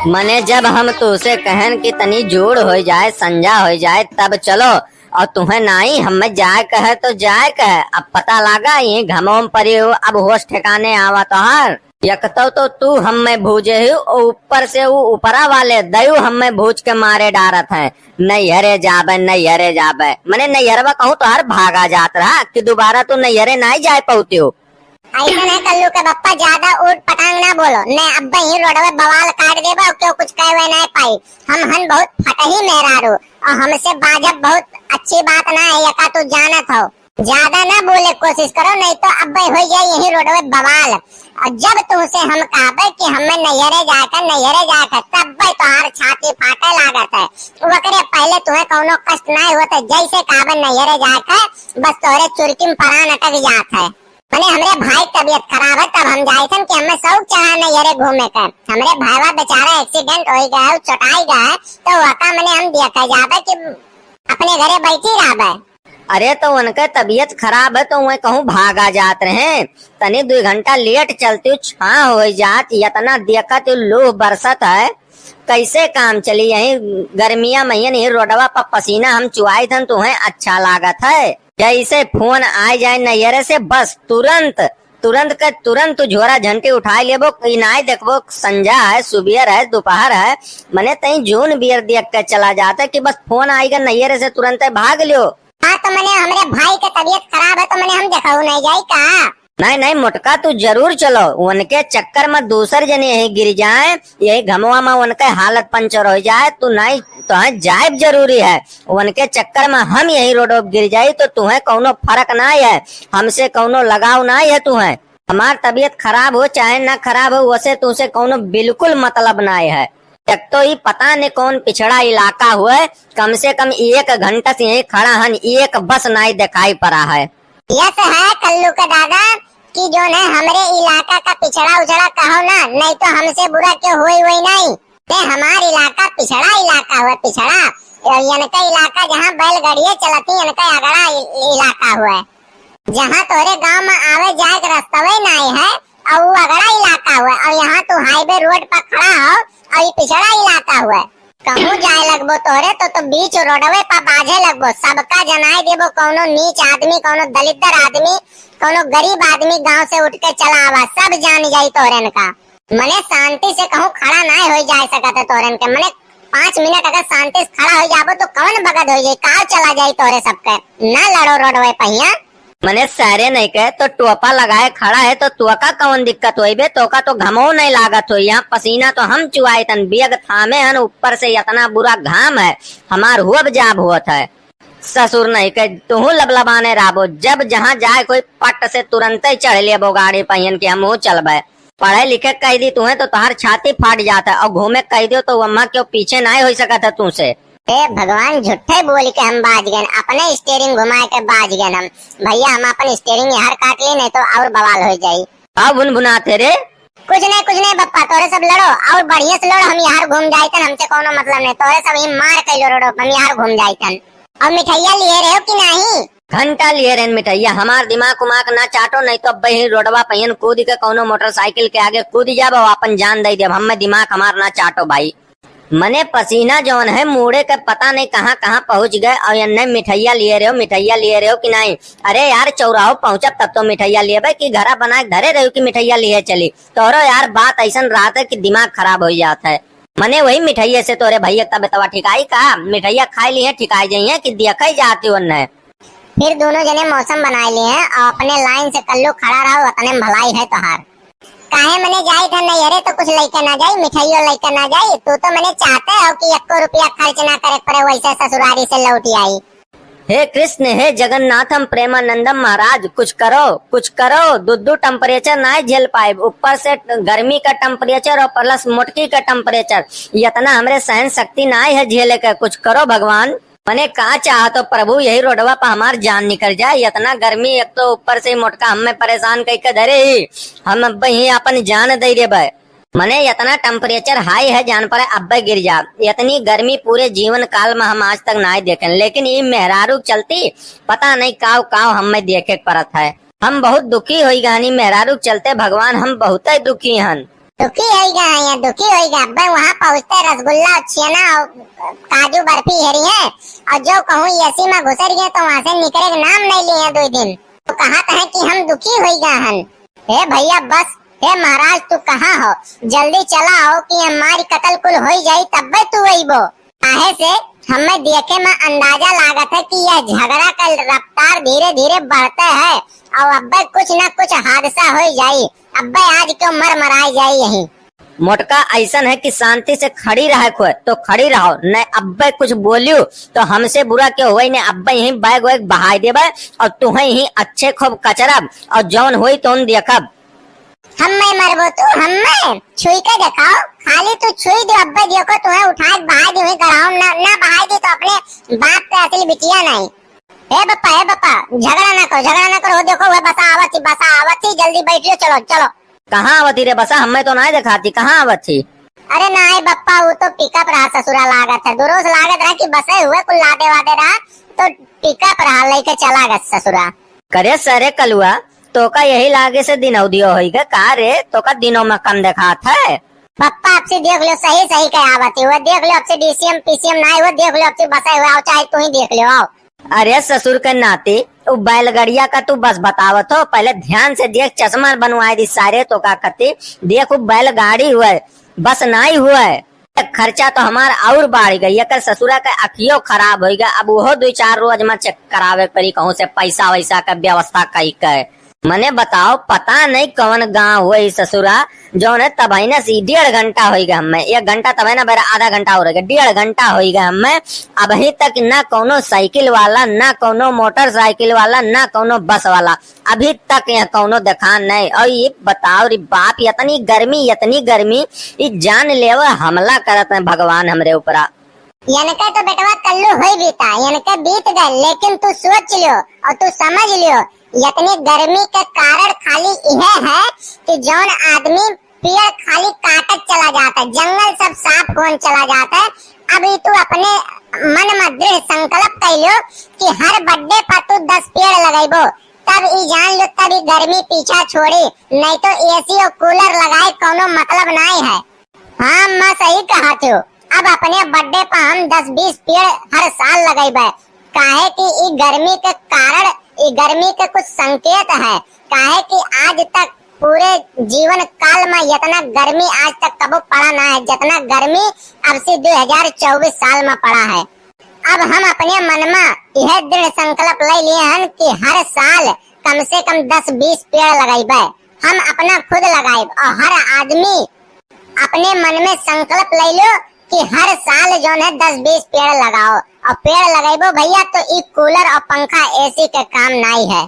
मने जब हम तुसे कहन कि तनी जोड़ हो जाए संजा हो जाए तब चलो, और तुम्हें नहीं हमें जाए कहे तो जाए कहे। अब पता लगा ये घमों पर अब होश ठिकाने आवा तो हर यकतो तो तू हमें भूजे ही ऊपर से वो ऊपरा वाले दयु हमें भूज के मारे डारत है। नैहरे जाबे नैहरे जाबे मने नैहरवा कहूँ तो हर भागा जात रहा कि दोबारा तू नैहरे नहीं जाए पाती हो। ऐसा है कल्लू के बप्पा, ज्यादा उठ पटांग ना बोलो ने अब ही रोडवे बवाल काट देबा क्यों कुछ कहवे नहीं पाई। हम हन बहुत फटही मेहरारू और हमसे बाजब बहुत अच्छी बात ना है, यका तू जानत हो। ज्यादा ना बोले कोशिश करो नहीं तो अब हो जाए यही रोडवे बवाल। और जब तुमसे हम कहबे कि हमें नैहरे जाकर तब भाई तुम्हार छाती फाटे लागत है। वकरे पहले तुम्हें कोनो कष्ट नहीं होता, जैसे कहबे नैहरे जाकर बस तोरे चुरकी में परान अटक जात है। मने हमरे भाई तबीयत खराब है तब हम जाए थे कि हमें शौक चढ़ा नैहरे घूमे कर। हमरे भाईवा बेचारा एक्सीडेंट हो गया चोटाई गया तो वका मने हम देखा जाबे कि अपने घरे बैठी रहबे। अरे तो उनका तबीयत खराब है तो वह कहूँ भागा जात रहे, तनी 2 घंटा लेट चलती छा हो जात, इतना देखत लूह बरसत है कैसे काम चली। यही गर्मिया महीन ही रोडवा पर पसीना हम चुआई थन तुम्हें अच्छा लागत है। जैसे फोन आ जाए नैहरे से बस तुरंत झोरा झंटी उठा लेबो, नाई देखबो संजा है सुबह है दोपहर है मने तई जून बियर देख के चला जाता कि बस फोन आएगा नैहरे से तुरंत भाग लियो। हाँ तो मैंने हमरे भाई का तबीयत खराब है तो मैंने हम देखा नहीं जाए का। नहीं मोटका तू जरूर चलो, उनके चक्कर में दूसर जने यही गिर जाए, यही घमवा में उनके हालत पंचर हो जाए तू नहीं तो जाए जरूरी है। उनके चक्कर में हम यही रोडो गिर जाये तो तुम्हें कोनो फर्क नहीं है, हमसे कोनो लगाव नहीं है। तुम्हें हमार तबीयत खराब हो चाहे ना खराब हो वैसे तुमसे कोनो बिल्कुल मतलब नहीं है। एक तो ही पता नहीं कौन पिछड़ा इलाका हुआ, कम से कम 1 घंटा से यही खड़ा हन, एक बस नहीं दिखाई पड़ा है। यस है कल्लू का दादा कि जो है हमरे इलाका का पिछड़ा उछड़ा कहो ना, नहीं तो हमसे बुरा क्यों हुई नहीं। हमार इलाका पिछड़ा इलाका हुआ, पिछड़ा इनका इलाका जहाँ बैलगाड़ियाँ चलती इनका अगड़ा इलाका हुआ, जहाँ तोरे गांव में आवे जाए का रास्ता नहीं है और वो अगड़ा इलाका हुआ। और यहाँ तू हाईवे रोड पर खड़ा हो और ये पिछड़ा इलाका हुआ। कहूँ जाए लगबो तोरे तो बीच रोडवे पर बाजे लगबो, सबका जनाई देबो कोनो नीच आदमी कोनो दलितर आदमी कोनो गरीब आदमी गांव से उठ के चला आवा, सब जान जाई तोरन का। मने शांति से कहूँ खड़ा नहीं हो जाए सकते तोरन के, मने 5 मिनट अगर शांति से खड़ा हो जाबो तो कौन भगत हो जाए, कार चला जाये तोरे सबके। ना लड़ो रोडवे पहिया मने सारे नहीं कहे तो टोपा लगाए खड़ा है तो तुका कौन दिक्कत होई बे, तोका तो घमो नहीं लागत हो। यहाँ पसीना तो हम चुआए तन बेग थामे हन, ऊपर से इतना बुरा घाम है हमार हुब जाब होत है। ससुर नहीं कहे तू लबलबाने राबो, जब जहाँ जाए कोई पट से तुरंत ही चढ़ लेबो गाड़ी पहियन के हम हो चलबे। पढ़े लिखे कह दी तुम्हें तो तुम्हार छाती फाट जाता है और घूमे कह दियो तो अम्मा क्यों पीछे नहीं हो सकता है तुमसे। भगवान झूठे बोल के हम बाज गए, अपने स्टीयरिंग घुमाए के बाज गए हम। भैया हम अपन स्टीयरिंग यार काट ली नहीं तो और बवाल हो जाये। अब भुनभुनाते रे कुछ नहीं बप्पा, तोरे सब लड़ो और बढ़िया से लड़ो, हम यार घूम जाये हमसे कोनो मतलब नहीं। तोरे सब ही मार के लड़ो हम यार घूम जाये। और मिठाइया लिए रहे हो कि नहीं? घंटा लिए रहे मिठाइया, हमार दिमाग उमाग ना चाटो नहीं तो बही रोडवा पहियन कूद के कोनो मोटरसाइकिल के आगे कूद जाबो अपन जान दे देब, हमें दिमाग हमार ना चाटो भाई। मने पसीना जौन है मुड़े के पता नहीं कहाँ कहाँ पहुँच गए। और ये मिठाइया लिए रहे हो कि नहीं? अरे यार चौराहो पहुँचब तब तो मिठाइया लिए भाई कि घरा बना धरे रहे हो कि मिठाइया लिए चली। तोरो यार बात ऐसा रात है कि दिमाग खराब हो जाता है। मने वही मिठाइया से तोरे भैया तबीयतवा ठिकाई का, मिठाइया खाई ली है ठिकाई जाइए कि देखा जाती उन्ने। फिर दोनों जने मौसम बना लिए हैं और अपने लाइन से कल्लू खड़ा रहो, उतने भलाई है तोहार। काहे मने जाई था नैहरे तो कुछ लेके ना जाई, मिठाइयों लेके ना जाई। तू तो मने चाहते हो कि 1 रुपया खर्च ना करे पड़े, वैसे ससुरारी से लौटी आई। हे कृष्ण हे जगन्नाथम प्रेमानंदम महाराज कुछ करो। दूध टेम्परेचर ना झेल पाए, ऊपर से गर्मी का टेम्परेचर और प्लस मोटकी का टेम्परेचर, इतना हमरे सहन शक्ति ना है झेले का। कुछ करो भगवान। मने कहा चाह तो प्रभु यही रोडवा पर हमार जान निकल जाए, इतना गर्मी एक तो ऊपर से मोटका हमें परेशान करके धरे ही हम अब ही अपन जान दे रे भाई। मने इतना टेम्परेचर हाई है जान पर अब गिर जा। इतनी गर्मी पूरे जीवन काल में हम आज तक नहीं देखे, लेकिन ये मेहरारू चलती पता नहीं काव हमें देखे पड़त है। हम बहुत दुखी हुई गानी मेहरारू चलते भगवान, हम बहुत ही दुखी हन। दुखी होगा यहाँ, दुखी होगा। अब्बे वहाँ पहुँचते रसगुल्ला छेना और काजू बर्फी हेरी है, और जो कहूँ एसी में घुसर गए तो वहाँ से निकले के नाम नहीं लिए 2 दिन। तो कहत है कि हम दुखी होगा हन। हे भैया बस, हे महाराज तू कहाँ हो, जल्दी चला आओ कि हमारी कत्ल कुल हो जाये तब तू अइबो। काहे से हमें देखे में अंदाजा लागत है कि यह झगड़ा का रफ्तार धीरे धीरे बढ़ता है और अब्बे कुछ न कुछ हादसा हो जाये। अब्बे आज क्यों मर मराई जाये यही। मोटका ऐसा है कि शांति से खड़ी रहे कोई तो खड़ी रहो, न अब्बे कुछ बोलियो तो हमसे बुरा क्यों हुई ने अब्बे यही बैग वैग बहाई देबे और तुम्हें ही अच्छे खूब कचरब और जौन हुई तो देखब। हमें मरबो तू, हमें छुई के दिखाओ, खाली तू छुई दो अब्बे देखो तुम्हें उठा बहाई दी हुई गढ़ाऊं ना बहाई दी तो अपने बाप का असली बिटिया नहीं। हे बप्पा झगड़ा ना करो, देखो वह बसा आवत थी, जल्दी बैठियो, चलो चलो। कहाँ आवती रे बसा, हमें तो नहीं दिखाती, कहाँ आवत थी? अरे नहीं बप्पा, वो तो पिकअप रहा ससुरा लागत है, दुरोज लागत रहा कि बसे हुए कुल लादे वादे रहा तो पिकअप रहा लेके चला गया ससुरा। करे सरे कलुआ तो का यही लागे से दिन अवधियो होगा का रे, तो का दिनों में कम दिखात है। पप्पा आपसे देख लो सही क्या आवत है, वो देख लो आपसे डीसीएम पीसीएम ना वो देख लो आपसे बसे हुए आओ, चाहे तू ही देख लो आओ। अरे ससुर के नाते बैलगाड़िया का तू बस बतावत हो, पहले ध्यान से देख, चश्मा बनवाए दी सारे तो का कती देख बैलगाड़ी हुआ बस नहीं हुआ है। खर्चा तो हमारा और बढ़ गई, कर ससुरा का अखियों खराब हो गया, अब वो 2-4 रोज में चेक करावे पड़ी कहूँ से पैसा वैसा का व्यवस्था कई के। मने बताओ पता नहीं कौन गाँव हुआ ससुरा जो है तब है ना 1.5 घंटा हो गया हमें, 1 घंटा तब है ना मेरा आधा घंटा हो गया, 1.5 घंटा हो गया हमें। अभी तक ना कोनो साइकिल वाला, ना कोनो मोटरसाइकिल वाला, ना कोनो बस वाला, अभी तक यहाँ कोनो दिखान नहीं। और ये बताओ रे बाप, इतनी गर्मी ये जान लेवा हमला करत है भगवान हमरे ऊपरा। इनका तो बेटवा कल्लू हुई बीता, इनका बीत गए, लेकिन तू सोच लियो और तू समझ लियो इतनी गर्मी के कारण खाली यह है कि जौन आदमी पेड़ खाली काटत चला जाता है, जंगल सब साफ होने चला जाता है। अभी तू अपने मन में दृढ़ संकल्प कर लो कि हर बर्थडे पर तू 10 पेड़ लगाइबो, तब ई जान लो तब गर्मी पीछा छोड़ी, नहीं तो एसी और कूलर लगाए कोनो मतलब नहीं है। हाँ मैं सही कहा थी, अब अपने बर्थडे पर हम 10-20 पेड़ हर साल लगाइबे, काहे कि ई गर्मी के कारण, ई गर्मी के कुछ संकेत है, काहे कि आज तक पूरे जीवन काल में इतना गर्मी आज तक कबो पड़ा ना है जितना गर्मी अब से 2024 साल में पड़ा है। अब हम अपने मन में यह दृढ़ संकल्प ले लिए हैं कि हर साल कम से कम 10-20 पेड़ लगाइबे, हम अपना खुद लगाइब, और हर आदमी अपने मन में संकल्प ले लो कि हर साल जो है 10-20 पेड़ लगाओ, और पेड़ लगाइबो भैया तो ई कूलर और पंखा एसी के काम नहीं है।